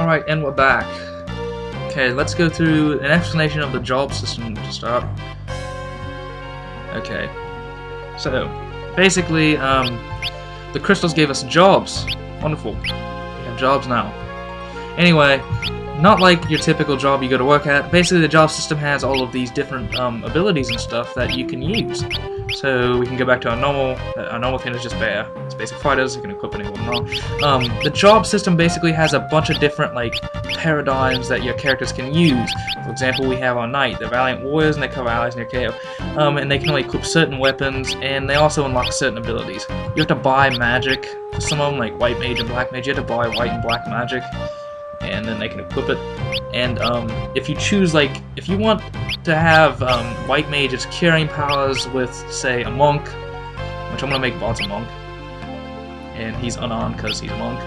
Alright, and we're back. Okay, let's go through an explanation of the job system to start. Okay, so basically, the crystals gave us jobs. Wonderful. We have jobs now. Anyway, not like your typical job you go to work at. Basically, the job system has all of these different abilities and stuff that you can use. So we can go back to our normal thing is just bear. It's basic fighters, you can equip anyone or not. The job system basically has a bunch of different paradigms that your characters can use. For example, we have our knight, they're valiant warriors and they cover allies near KO. And they can only equip certain weapons and they also unlock certain abilities. You have to buy magic for some of them, like white mage and black mage. You have to buy white and black magic and then they can equip it. And if you choose, if you want to have white mage's curing powers with, say, a monk, which I'm gonna make Bot's a monk, and he's unarmed because he's a monk.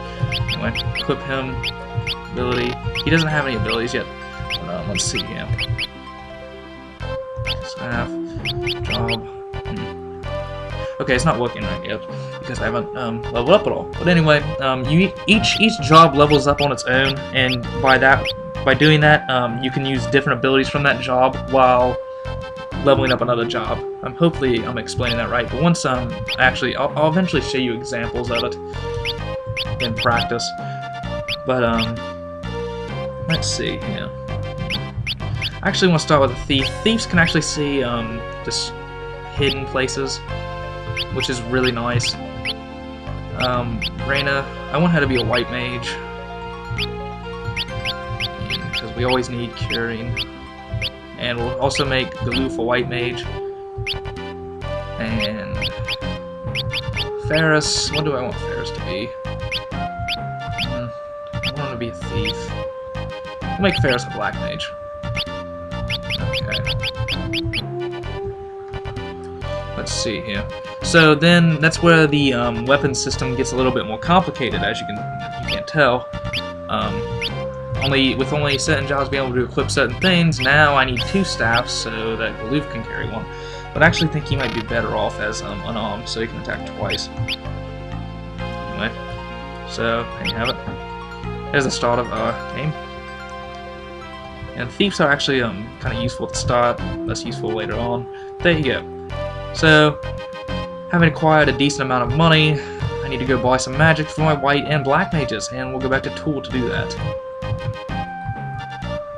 Anyway, equip him. Ability. He doesn't have any abilities yet. But, let's see here. Staff. Job. Okay, it's not working right yet because I haven't leveled up at all. But anyway, each job levels up on its own, and by doing that, you can use different abilities from that job while leveling up another job. Hopefully I'm explaining that right. But once I'll eventually show you examples of it in practice. But let's see here. I actually want to start with a thief. Thieves can actually see just hidden places, which is really nice. Reyna, I want her to be a white mage because we always need curing. And we'll also make Galuf a white mage. And Ferris, what do I want Ferris to be? I want him to be a thief. We'll make Ferris a black mage. Okay. Let's see here. So then that's where the weapon system gets a little bit more complicated, as you can't tell. With only certain jobs being able to equip certain things, now I need 2 staffs so that Galuf can carry one. But I actually think he might be better off as unarmed, so he can attack twice. Anyway, so there you have it. There's the start of our game. And thieves are actually kind of useful at the start, less useful later on. There you go. So, having acquired a decent amount of money, I need to go buy some magic for my white and black mages, and we'll go back to Tool to do that.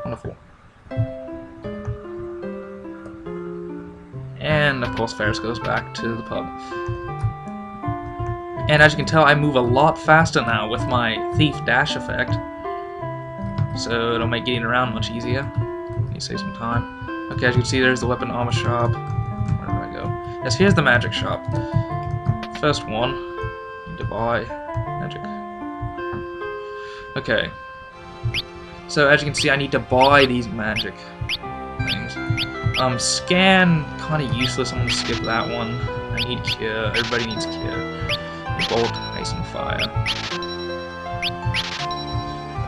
Wonderful. And of course Ferris goes back to the pub. And as you can tell, I move a lot faster now with my thief dash effect. So it'll make getting around much easier. Let me save some time. Okay, as you can see, there's the weapon armor shop. Where do I go? Yes, here's the magic shop. First one, need to buy magic. Okay. So as you can see, I need to buy these magic things. Scan, kind of useless. I'm gonna skip that one. I need cure. Everybody needs cure. Bolt, ice, and fire.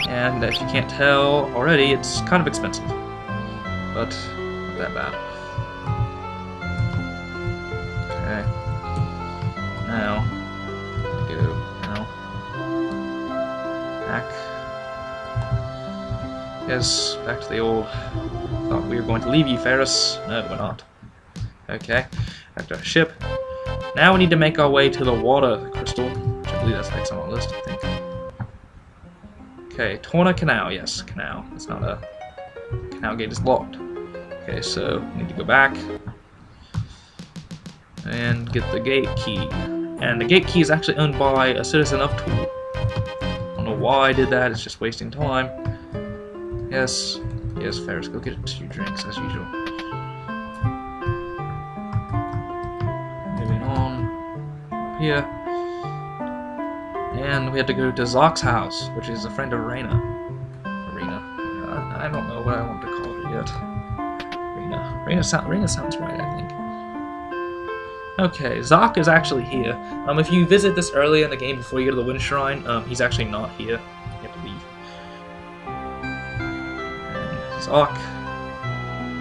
And if you can't tell already, it's kind of expensive, but not that bad. Okay. Now, go now. Back. Yes, back to the old. Thought we were going to leave you, Ferris. No, we're not. Okay, back to our ship. Now we need to make our way to the water crystal, which I believe that's next on our list, I think. Okay, Torna Canal, yes, canal. It's not a... Canal gate is locked. Okay, so we need to go back and get the gate key. And the gate key is actually owned by a citizen of Tool. I don't know why I did that, it's just wasting time. Yes, yes, Ferris, go get 2 drinks as usual. Moving on here. And we have to go to Zock's house, which is a friend of Reyna. I don't know what I want to call her yet. Reyna sounds right, I think. Okay, Zock is actually here. If you visit this early in the game before you go to the Wind Shrine, he's actually not here. You have to leave. And Zock.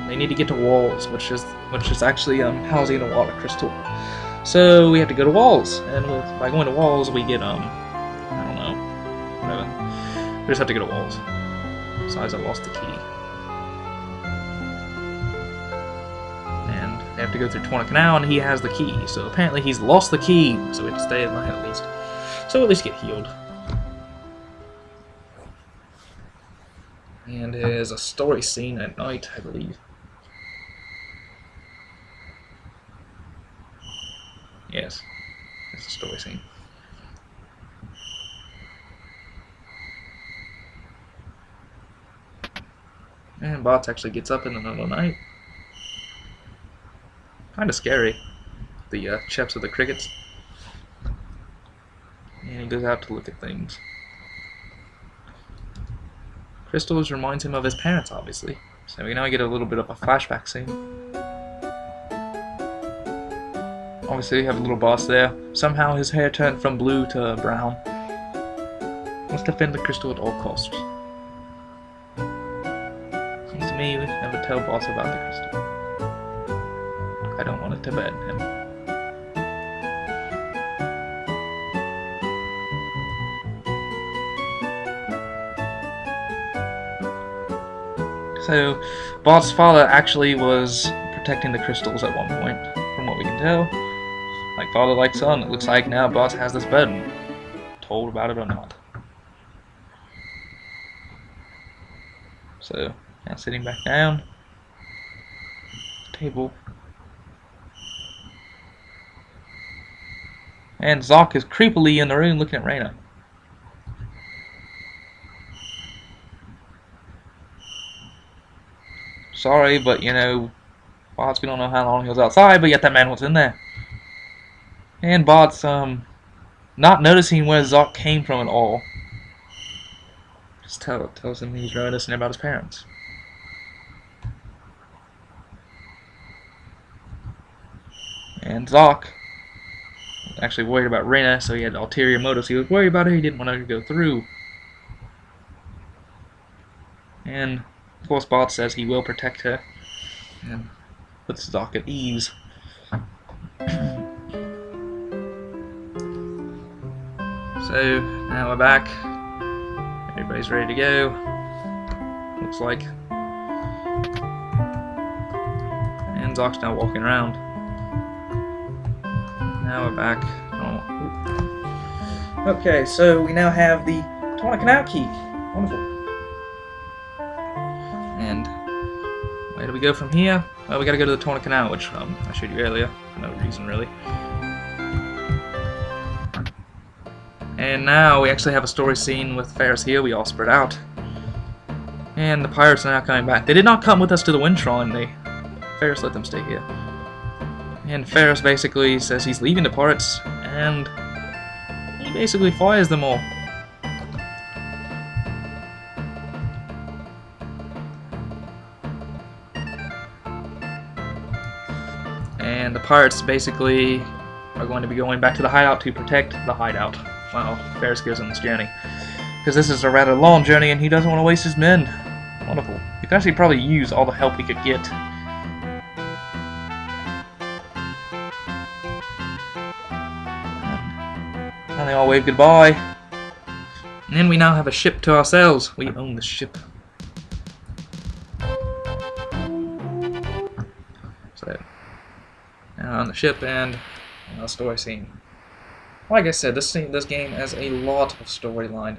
They need to get to Walls, which is actually housing the water crystal. So we have to go to Walls, and by going to Walls, we get I don't know, whatever. We just have to go to walls. Besides, I lost the key. And they have to go through Torna Canal, and he has the key. So apparently he's lost the key, so we have to stay at night at least. So at least get healed. And there's a story scene at night, I believe. Yes, it's a story scene. And Bots actually gets up in the middle of the night. Kind of scary. The chirps of the crickets. And he goes out to look at things. Crystals reminds him of his parents, obviously. So we now get a little bit of a flashback scene. Obviously, we have a little boss there. Somehow his hair turned from blue to brown. Let's defend the crystal at all costs. Seems to me we never tell boss about the crystal. I don't want it to bed him. So, Bot's father actually was protecting the crystals at one point, from what we can tell. Like father, like son. It looks like now Bot has this burden. Told about it or not. So, now sitting back down. Table. And Zoc is creepily in the room looking at Reyna. Sorry, but you know, Bots, we don't know how long he was outside, but yet that man was in there. And Bots, not noticing where Zoc came from at all. Just tells him he's reminiscing about his parents. And Zoc was actually worried about Reyna, so he had ulterior motives. He was worried about her, he didn't want her to go through. And of course, Bot says he will protect her, and puts Zoc at ease. So, now we're back. Everybody's ready to go. Looks like. And Zoc's now walking around. Now we're back. Oh. Okay, so we now have the Torna Canal key. Wonderful. And where do we go from here? Well, we gotta go to the Torna Canal, which I showed you earlier, for no reason really. And now we actually have a story scene with Faris here. We all spread out. And the pirates are now coming back. They did not come with us to the Windtron. Faris let them stay here. And Faris basically says he's leaving the pirates, and he basically fires them all. And the pirates basically are going to be going back to the hideout to protect the hideout while Faris goes on this journey. Because this is a rather long journey and he doesn't want to waste his men. Wonderful. He could actually probably use all the help he could get. And they all wave goodbye. And then we now have a ship to ourselves. We own the ship. So, now on the ship and a story scene. Like I said, this game has a lot of storyline.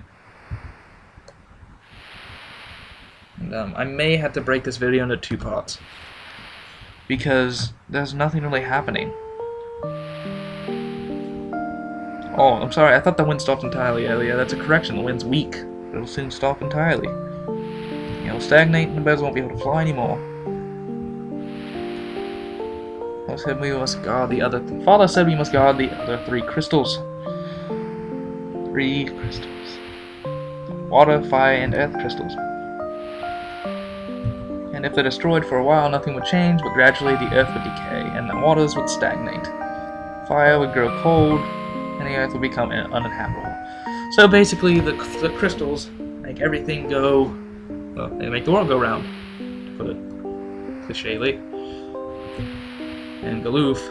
And I may have to break this video into 2 parts. Because there's nothing really happening. Oh, I'm sorry, I thought the wind stopped entirely earlier. That's a correction, the wind's weak. It'll soon stop entirely. It'll stagnate and the birds won't be able to fly anymore. Father said we must guard the other. Father said we must guard the other 3 crystals. 3 crystals. Water, fire, and earth crystals. And if they're destroyed for a while, nothing would change, but gradually the earth would decay, and the waters would stagnate. Fire would grow cold, and the earth would become uninhabitable. So basically, the crystals make everything go. Well, they make the world go round, to put it clichely. And Galuf,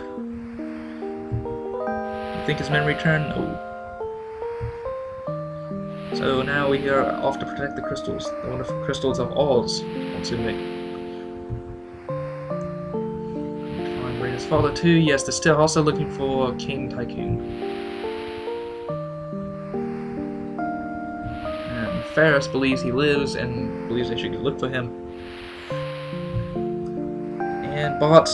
you think his men return? No. So now we are off to protect the crystals, the wonderful crystals of Oz, Otsumi. Try and bring his father too. Yes, they're still also looking for King Tycoon. And Ferris believes he lives and believes they should go look for him. And Bart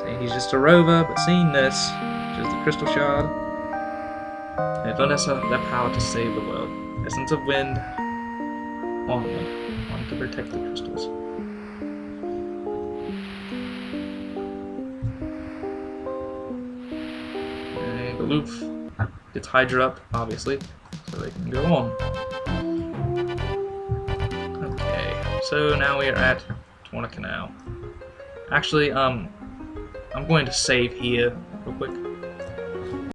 saying he's just a rover, but seeing this, which is the crystal shard, and Vanessa have that power to save the world. Essence of wind, onward to protect the crystals. And the loop gets Hydra up, obviously, so they can go on. Okay, so now we are at Torna Canal. Actually, I'm going to save here real quick.